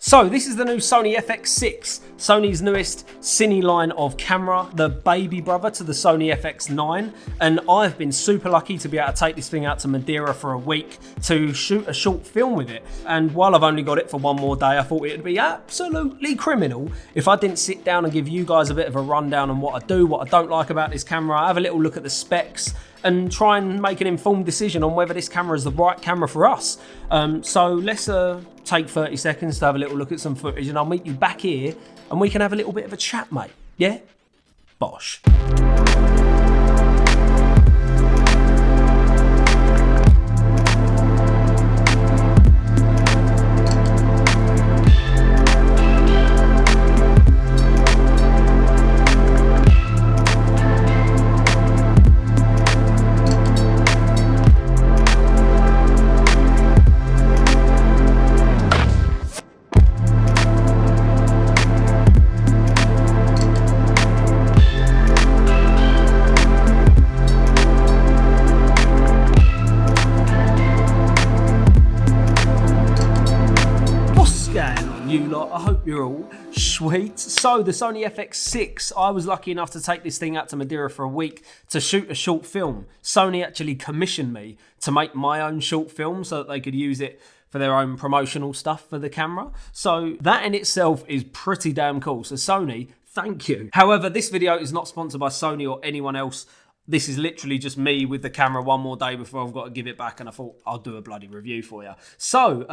So this is the new Sony FX6, Sony's newest cine line of camera, the baby brother to the Sony FX9, and I've been super lucky to be able to take this thing out to Madeira for a week to shoot a short film with it. And while I've only got it for one more day, I thought it'd be absolutely criminal if I didn't sit down and give you guys a bit of a rundown on what I do, what I don't like about this camera, have a little look at the specs, and try and make an informed decision on whether this camera is the right camera for us. So let's take 30 seconds to have a little look at some footage, and I'll meet you back here and we can have a little bit of a chat, mate. Yeah? Bosh. You lot, I hope you're all sweet. So the Sony FX6, I was lucky enough to take this thing out to Madeira for a week to shoot a short film. Sony actually commissioned me to make my own short film so that they could use it for their own promotional stuff for the camera. So that in itself is pretty damn cool. So Sony, thank you. However, this video is not sponsored by Sony or anyone else. This is literally just me with the camera one more day before I've got to give it back, and I thought I'll do a bloody review for you. So,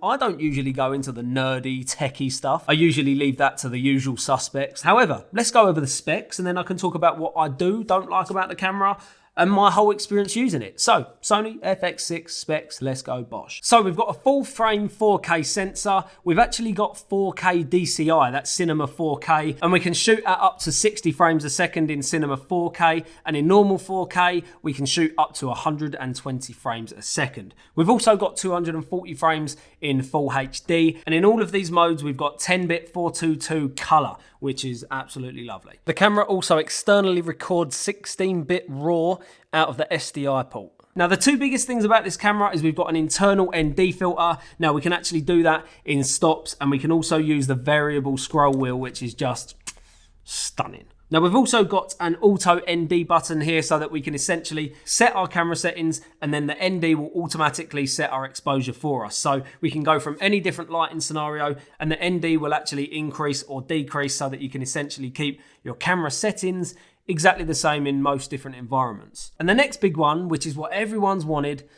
I don't usually go into the nerdy, techie stuff. I usually leave that to the usual suspects. However, let's go over the specs, and then I can talk about what I don't like about the camera, and my whole experience using it. So, Sony FX6 specs, let's go Bosh. So we've got a full frame 4K sensor. We've actually got 4K DCI, that's Cinema 4K, and we can shoot at up to 60 frames a second in Cinema 4K, and in normal 4K, we can shoot up to 120 frames a second. We've also got 240 frames in Full HD, and in all of these modes, we've got 10-bit 422 color, which is absolutely lovely. The camera also externally records 16-bit RAW out of the SDI port. Now, the two biggest things about this camera is we've got an internal ND filter. Now, we can actually do that in stops, and we can also use the variable scroll wheel, which is just stunning. Now, we've also got an auto ND button here so that we can essentially set our camera settings, and then the ND will automatically set our exposure for us. So we can go from any different lighting scenario, and the ND will actually increase or decrease so that you can essentially keep your camera settings exactly the same in most different environments. And the next big one, which is what everyone's wanted,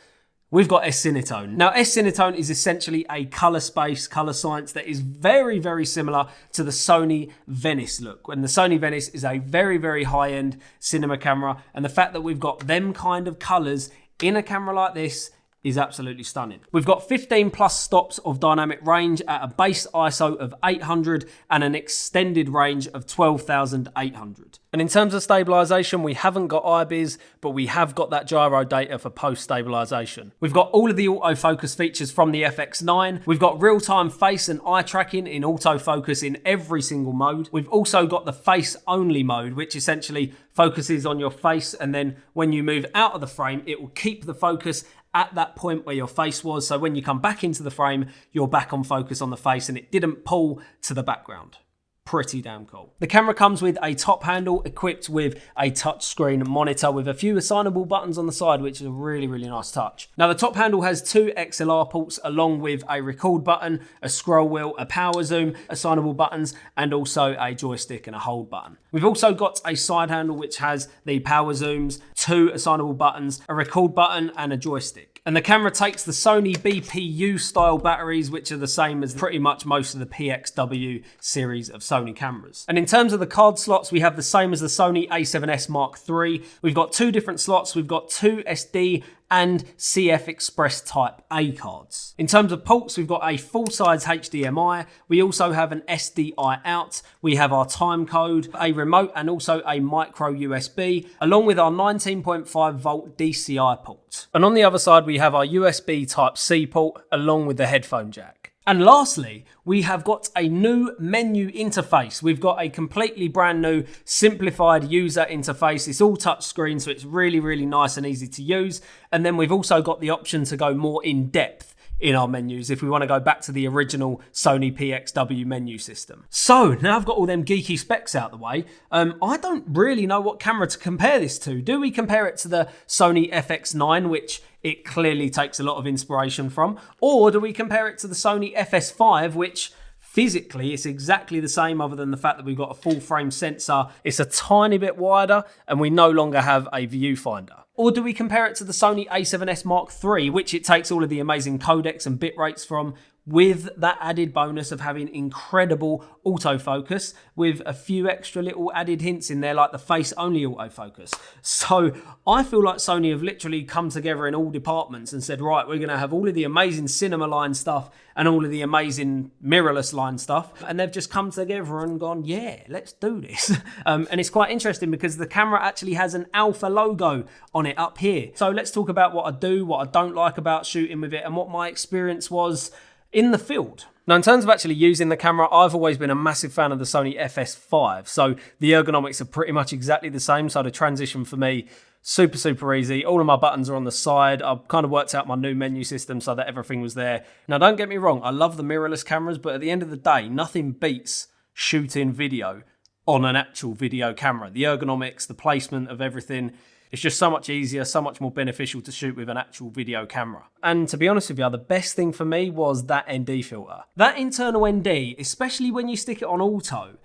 we've got S-Cinetone. Now, S-Cinetone is essentially a color space, color science that is very, very similar to the Sony Venice look. And the Sony Venice is a very, very high-end cinema camera. And the fact that we've got them kind of colors in a camera like this is absolutely stunning. We've got 15 plus stops of dynamic range at a base ISO of 800 and an extended range of 12,800. And in terms of stabilization, we haven't got IBIS, but we have got that gyro data for post-stabilization. We've got all of the autofocus features from the FX9. We've got real-time face and eye tracking in autofocus in every single mode. We've also got the face-only mode, which essentially focuses on your face, and then when you move out of the frame, it will keep the focus at that point where your face was. So when you come back into the frame, you're back on focus on the face, and it didn't pull to the background. Pretty damn cool. The camera comes with a top handle equipped with a touchscreen monitor with a few assignable buttons on the side, which is a really, really nice touch. Now, the top handle has two XLR ports along with a record button, a scroll wheel, a power zoom, assignable buttons, and also a joystick and a hold button. We've also got a side handle which has the power zooms, two assignable buttons, a record button, and a joystick. And the camera takes the Sony BPU style batteries, which are the same as pretty much most of the PXW series of Sony cameras. And in terms of the card slots, we have the same as the Sony a7S Mark III. We've got two different slots. We've got two SD and CF Express Type A cards. In terms of ports, we've got a full-size HDMI. We also have an SDI out. We have our time code, a remote, and also a micro USB, along with our 19.5 volt DCI port. And on the other side, we have our USB Type C port, along with the headphone jack. And lastly, we have got a new menu interface. We've got a completely brand new simplified user interface. It's all touchscreen, so it's really, really nice and easy to use. And then we've also got the option to go more in depth in our menus if we want to go back to the original Sony PXW menu system. So now I've got all them geeky specs out the way. I don't really know what camera to compare this to. Do we compare it to the Sony FX9, which it clearly takes a lot of inspiration from? Or do we compare it to the Sony FS5, which physically it's exactly the same other than the fact that we've got a full frame sensor, it's a tiny bit wider, and we no longer have a viewfinder? Or do we compare it to the Sony A7S Mark III, which it takes all of the amazing codecs and bit rates from, with that added bonus of having incredible autofocus with a few extra little added hints in there like the face-only autofocus. So I feel like Sony have literally come together in all departments and said, right, we're going to have all of the amazing cinema line stuff and all of the amazing mirrorless line stuff. And they've just come together and gone, yeah, let's do this. And it's quite interesting because the camera actually has an Alpha logo on it up here. So let's talk about what I do, what I don't like about shooting with it, and what my experience was in the field. Now, in terms of actually using the camera, I've always been a massive fan of the Sony FS5. So the ergonomics are pretty much exactly the same. So the transition for me, super easy. All of my buttons are on the side. I've kind of worked out my new menu system so that everything was there. Now, don't get me wrong, I love the mirrorless cameras, but at the end of the day, nothing beats shooting video on an actual video camera. The ergonomics, the placement of everything, it's just so much easier, so much more beneficial to shoot with an actual video camera. And to be honest with you, the best thing for me was that ND filter. That internal ND, especially when you stick it on auto,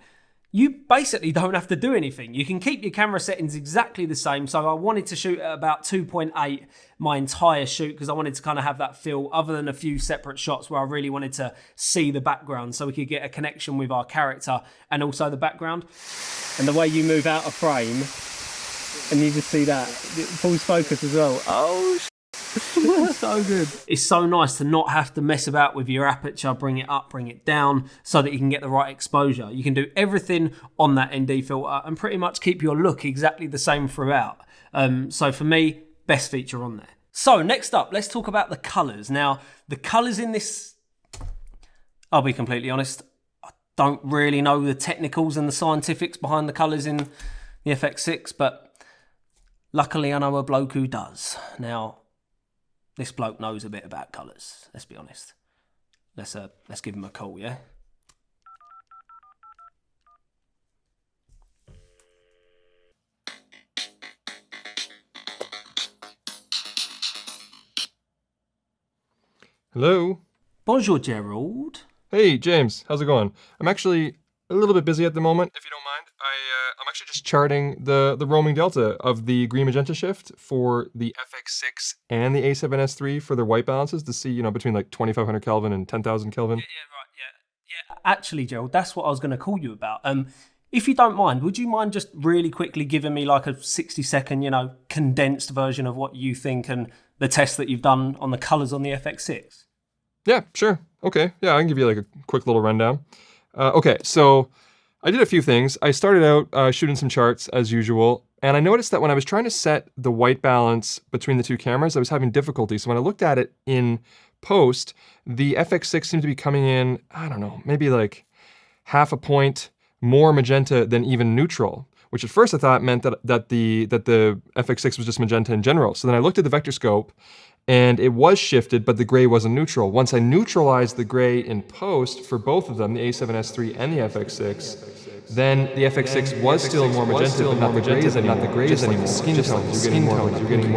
you basically don't have to do anything. You can keep your camera settings exactly the same. So I wanted to shoot at about 2.8 my entire shoot because I wanted to kind of have that feel, other than a few separate shots where I really wanted to see the background so we could get a connection with our character and also the background. And the way you move out of frame, and you just see that, it pulls focus as well. Oh, it's so good. It's so nice to not have to mess about with your aperture, bring it up, bring it down, so that you can get the right exposure. You can do everything on that ND filter and pretty much keep your look exactly the same throughout. So for me, best feature on there. So next up, let's talk about the colours. Now, the colours in this, I'll be completely honest, I don't really know the technicals and the scientifics behind the colours in the FX6, but luckily, I know a bloke who does. Now, this bloke knows a bit about colours, let's be honest. Let's give him a call, yeah? Hello. Bonjour, Gerald. Hey, James. How's it going? I'm actually a little bit busy at the moment, if you don't mind. I'm actually just charting the roaming delta of the green magenta shift for the FX6 and the A7S III for their white balances to see, between like 2500 Kelvin and 10,000 Kelvin. Yeah. Actually, Gerald, that's what I was going to call you about. If you don't mind, would you mind just really quickly giving me like a 60-second, condensed version of what you think and the test that you've done on the colours on the FX6? Yeah, sure. Okay. Yeah, I can give you like a quick little rundown. Okay, so I did a few things. I started out shooting some charts as usual, and I noticed that when I was trying to set the white balance between the two cameras, I was having difficulty. So when I looked at it in post, the FX6 seemed to be coming in, I don't know, maybe like half a point more magenta than even neutral, which at first I thought meant that the FX6 was just magenta in general. So then I looked at the vector scope, and it was shifted, but the gray wasn't neutral. Once I neutralized the gray in post for both of them, the A7S III and the FX6, then the FX6 was still more magenta, but not the grays anymore. The skin tones, you're getting more like a pinky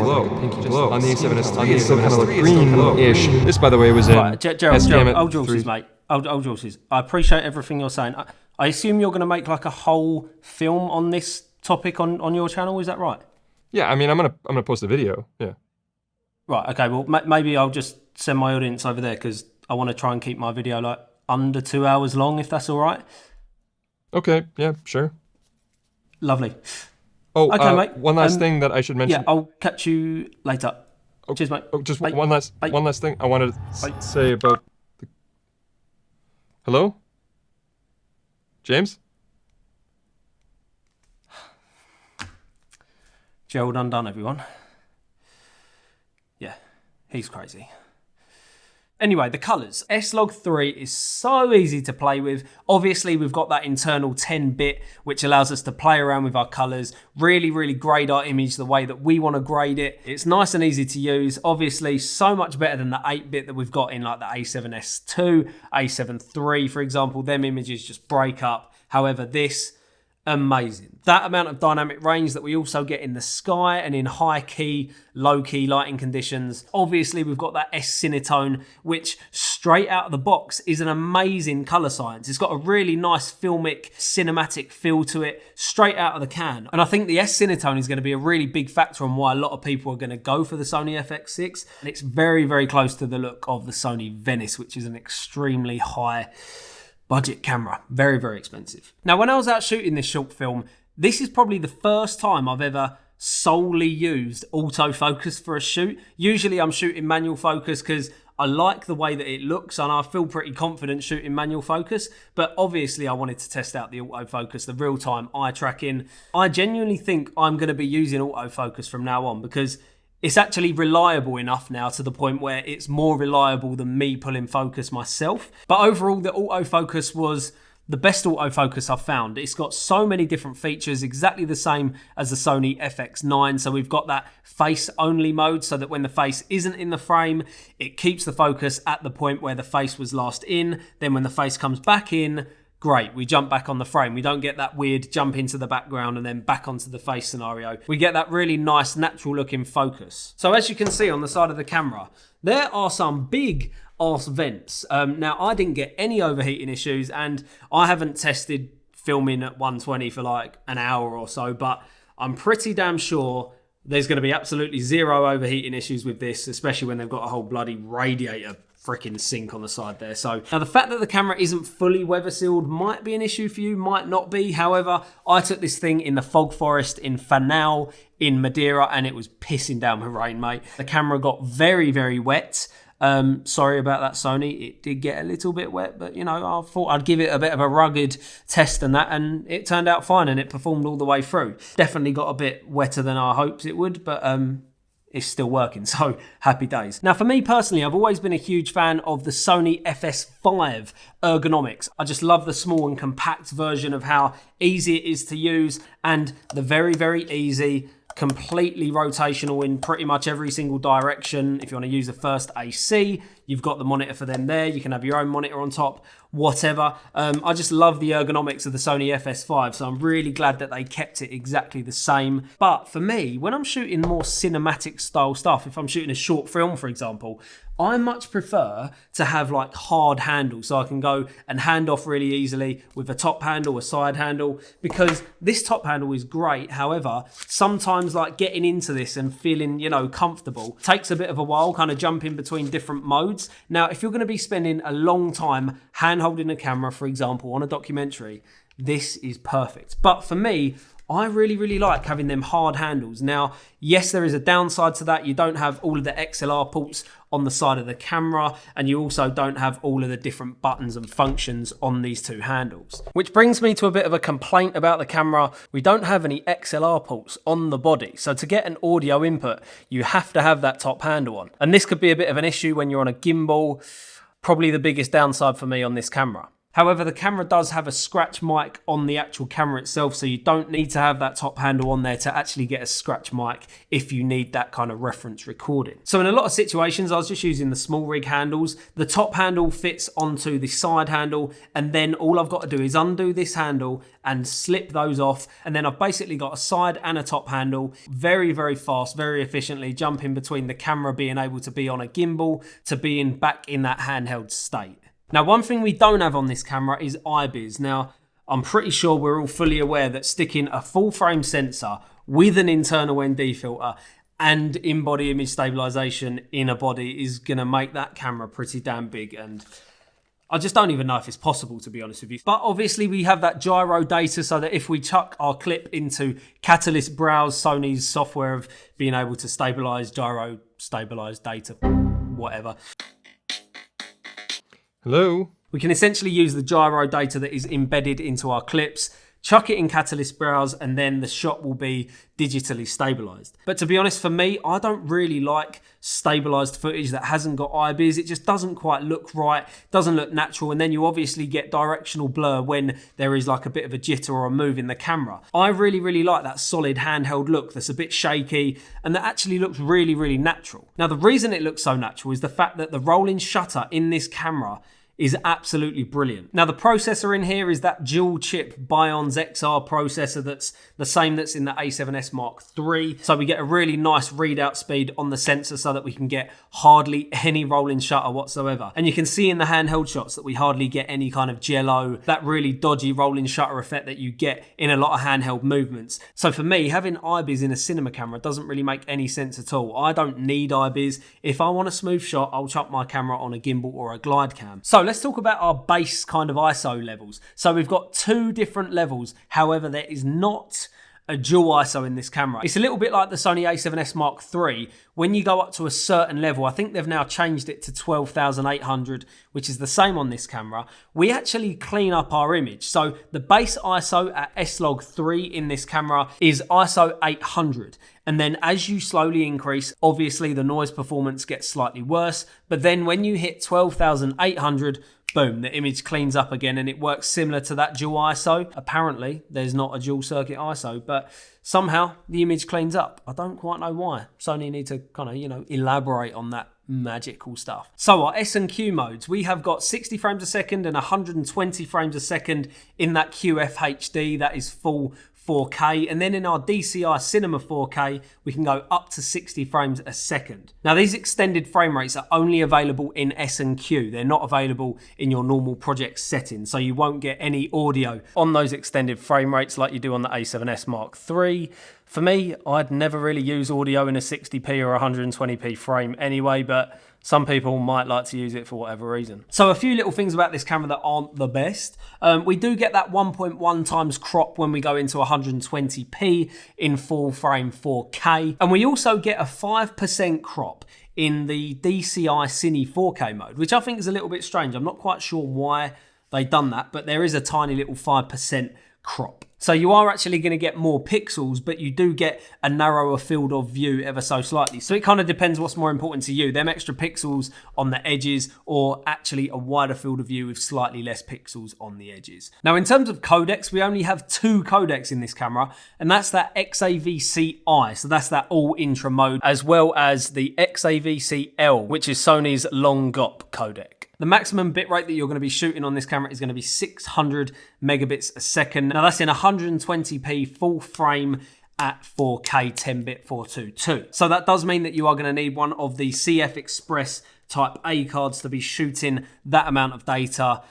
glow. On the A7S III, it's still kind of like greenish. This, by the way, was in Gerald, old Jules, mate. Old Jules. I appreciate everything you're saying. I assume you're going to make like a whole film on this topic on your channel, is that right? Yeah, I mean, I'm gonna post a video, yeah. Right, okay, well, maybe I'll just send my audience over there because I want to try and keep my video like under 2 hours long, if that's all right. Okay, yeah, sure. Lovely. Oh, okay, mate. One last thing that I should mention. Yeah, I'll catch you later. Oh, cheers, mate. Oh, just Bye. one last thing I wanted to say about the... Hello? James? Gerald undone, everyone. Yeah, he's crazy. Anyway, the colours. S-Log3 is so easy to play with. Obviously, we've got that internal 10-bit, which allows us to play around with our colours, really grade our image the way that we want to grade it. It's nice and easy to use. Obviously, so much better than the 8-bit that we've got in like the A7S2, A7 III, for example. Them images just break up. However, this, amazing. That amount of dynamic range that we also get in the sky and in high key, low key lighting conditions. Obviously, we've got that S-Cinetone, which straight out of the box is an amazing color science. It's got a really nice filmic, cinematic feel to it, straight out of the can. And I think the S-Cinetone is going to be a really big factor on why a lot of people are going to go for the Sony FX6. And it's very close to the look of the Sony Venice, which is an extremely high budget camera. Very expensive. Now, when I was out shooting this short film, this is probably the first time I've ever solely used autofocus for a shoot. Usually I'm shooting manual focus because I like the way that it looks and I feel pretty confident shooting manual focus, but obviously I wanted to test out the autofocus, the real-time eye tracking. I genuinely think I'm going to be using autofocus from now on because it's actually reliable enough now to the point where it's more reliable than me pulling focus myself. But overall, the autofocus was the best autofocus I've found. It's got so many different features, exactly the same as the Sony FX9. So we've got that face only mode so that when the face isn't in the frame, it keeps the focus at the point where the face was last in. Then when the face comes back in, great, we jump back on the frame. We don't get that weird jump into the background and then back onto the face scenario. We get that really nice, natural looking focus. So as you can see on the side of the camera, there are some big arse vents. Now, I didn't get any overheating issues and I haven't tested filming at 120 for like an hour or so, but I'm pretty damn sure there's going to be absolutely zero overheating issues with this, especially when they've got a whole bloody radiator freaking sink on the side there. So now the fact that the camera isn't fully weather sealed might be an issue for you, might not be. However, I took this thing in the fog forest in Fanal in Madeira and it was pissing down with rain, mate. The camera got very wet. Sorry about that, Sony. It did get a little bit wet, but you know, I thought I'd give it a bit of a rugged test and that, and it turned out fine and it performed all the way through. Definitely got a bit wetter than I hoped it would, but it's still working, so happy days. Now, for me personally, I've always been a huge fan of the Sony FS5 Ergonomics. I just love the small and compact version of how easy it is to use and the very easy, completely rotational in pretty much every single direction. If you want to use the first AC, you've got the monitor for them there. You can have your own monitor on top, whatever. I just love the ergonomics of the Sony FS5, so I'm really glad that they kept it exactly the same. But for me, when I'm shooting more cinematic style stuff, if I'm shooting a short film, for example, I much prefer to have like hard handles so I can go and hand off really easily with a top handle, a side handle, because this top handle is great. However, sometimes like getting into this and feeling, you know, comfortable takes a bit of a while, kind of jumping between different modes. Now, if you're going to be spending a long time hand holding a camera, for example, on a documentary, this is perfect. But for me, I really like having them hard handles. Now, yes, there is a downside to that. You don't have all of the XLR ports on the side of the camera, and you also don't have all of the different buttons and functions on these two handles. Which brings me to a bit of a complaint about the camera. We don't have any XLR ports on the body. So to get an audio input, you have to have that top handle on. And this could be a bit of an issue when you're on a gimbal. Probably the biggest downside for me on this camera. However, the camera does have a scratch mic on the actual camera itself, so you don't need to have that top handle on there to actually get a scratch mic if you need that kind of reference recording. So in a lot of situations, I was just using the small rig handles. The top handle fits onto the side handle, and then all I've got to do is undo this handle and slip those off, and then I've basically got a side and a top handle, very fast, very efficiently, jumping between the camera being able to be on a gimbal to being back in that handheld state. Now, one thing we don't have on this camera is IBIS. Now, I'm pretty sure we're all fully aware that sticking a full frame sensor with an internal ND filter and in-body image stabilization in a body is going to make that camera pretty damn big, and I just don't even know if it's possible, to be honest with you. But obviously we have that gyro data so that if we chuck our clip into Catalyst Browse, Sony's software of being able to stabilize gyro, stabilize data, whatever. Hello? We can essentially use the gyro data that is embedded into our clips, chuck it in Catalyst Browse, and then the shot will be digitally stabilized. But to be honest, for me, I don't really like stabilized footage that hasn't got IBIS. It just doesn't quite look right, doesn't look natural, and then you obviously get directional blur when there is like a bit of a jitter or a move in the camera. I really like that solid handheld look that's a bit shaky and that actually looks really natural. Now, the reason it looks so natural is the fact that the rolling shutter in this camera is absolutely brilliant. Now, the processor in here is that dual chip Bionz XR processor that's the same that's in the A7S Mark III. So we get a really nice readout speed on the sensor so that we can get hardly any rolling shutter whatsoever. And you can see in the handheld shots that we hardly get any kind of jello, that really dodgy rolling shutter effect that you get in a lot of handheld movements. So for me, having IBIS in a cinema camera doesn't really make any sense at all. I don't need IBIS. If I want a smooth shot, I'll chuck my camera on a gimbal or a glide cam. So let's talk about our base kind of ISO levels. So we've got 2 different levels. However, there is not a dual ISO in this camera. It's a little bit like the Sony A7S Mark III. When you go up to a certain level, I think they've now changed it to 12,800, which is the same on this camera. We actually clean up our image. So the base ISO at S-Log3 in this camera is ISO 800. And then as you slowly increase, obviously the noise performance gets slightly worse. But then when you hit 12,800, boom, the image cleans up again and it works similar to that dual ISO. Apparently, there's not a dual circuit ISO, but somehow the image cleans up. I don't quite know why. Sony need to kind of, elaborate on that magical stuff. So our S&Q modes, we have got 60 frames a second and 120 frames a second in that QFHD, that is full 4K, and then in our DCI Cinema 4K, we can go up to 60 frames a second. Now, these extended frame rates are only available in S&Q. They're not available in your normal project settings, so you won't get any audio on those extended frame rates like you do on the A7S Mark III. For me, I'd never really use audio in a 60p or 120p frame anyway, but some people might like to use it for whatever reason. So a few little things about this camera that aren't the best. We do get that 1.1 times crop when we go into 120p in full frame 4K. And we also get a 5% crop in the DCI Cine 4K mode, which I think is a little bit strange. I'm not quite sure why they've done that, but there is a tiny little 5% crop. So you are actually going to get more pixels, but you do get a narrower field of view ever so slightly. So it kind of depends what's more important to you, them extra pixels on the edges or actually a wider field of view with slightly less pixels on the edges. Now, in terms of codecs, we only have 2 codecs in this camera, and that's that XAVC-I, so that's that all intra mode, as well as the XAVC-L, which is Sony's long GOP codec. The maximum bitrate that you're going to be shooting on this camera is going to be 600 megabits a second. Now, that's in 120p full frame at 4K 10-bit 422. So that does mean that you are going to need one of the CF Express Type A cards to be shooting that amount of data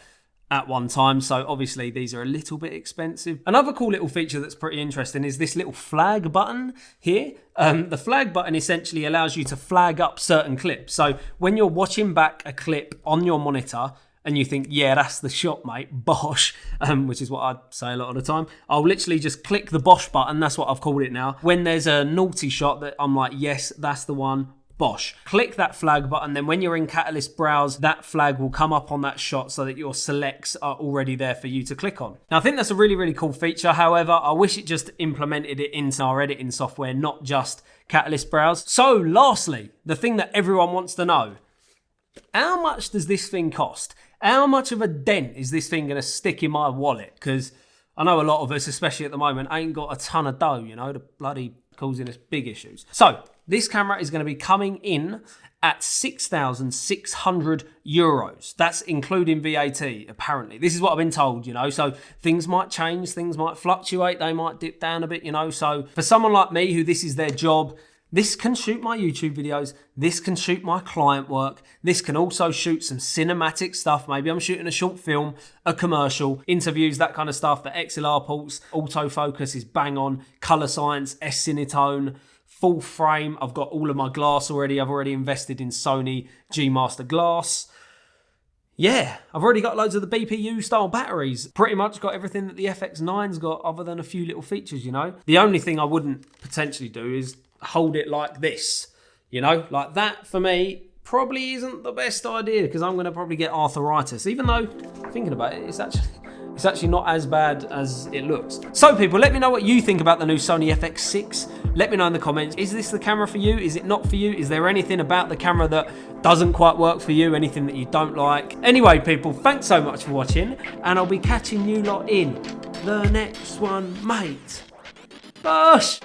at one time. So obviously these are a little bit expensive. Another cool little feature that's pretty interesting is this little flag button here. The flag button essentially allows you to flag up certain clips. So when you're watching back a clip on your monitor and you think, yeah, that's the shot, mate, bosh, which is what I say a lot of the time, I'll literally just click the bosh button. That's what I've called it now. When there's a naughty shot that I'm like, yes, that's the one, bosh. Click that flag button, then when you're in Catalyst Browse, that flag will come up on that shot so that your selects are already there for you to click on. Now, I think that's a really cool feature. However, I wish it just implemented it into our editing software, not just Catalyst Browse. So lastly, the thing that everyone wants to know, how much does this thing cost? How much of a dent is this thing going to stick in my wallet? Because I know a lot of us, especially at the moment, ain't got a ton of dough, to bloody causing us big issues. So this camera is going to be coming in at 6,600 euros. That's including VAT, apparently. This is what I've been told, so things might change, things might fluctuate, they might dip down a bit, So for someone like me who this is their job, this can shoot my YouTube videos, this can shoot my client work, this can also shoot some cinematic stuff. Maybe I'm shooting a short film, a commercial, interviews, that kind of stuff. The XLR ports, autofocus is bang on, color science, S-Cinetone, full frame. I've got all of my glass already. I've already invested in Sony G Master glass. Yeah, I've already got loads of the BPU style batteries. Pretty much got everything that the FX9's got other than a few little features, The only thing I wouldn't potentially do is hold it like this, like that for me probably isn't the best idea because I'm going to probably get arthritis, even though, thinking about it, it's actually not as bad as it looks. So people, let me know what you think about the new Sony FX6. Let me know in the comments. Is this the camera for you? Is it not for you? Is there anything about the camera that doesn't quite work for you? Anything that you don't like? Anyway, people, thanks so much for watching, and I'll be catching you lot in the next one, mate. Bosh!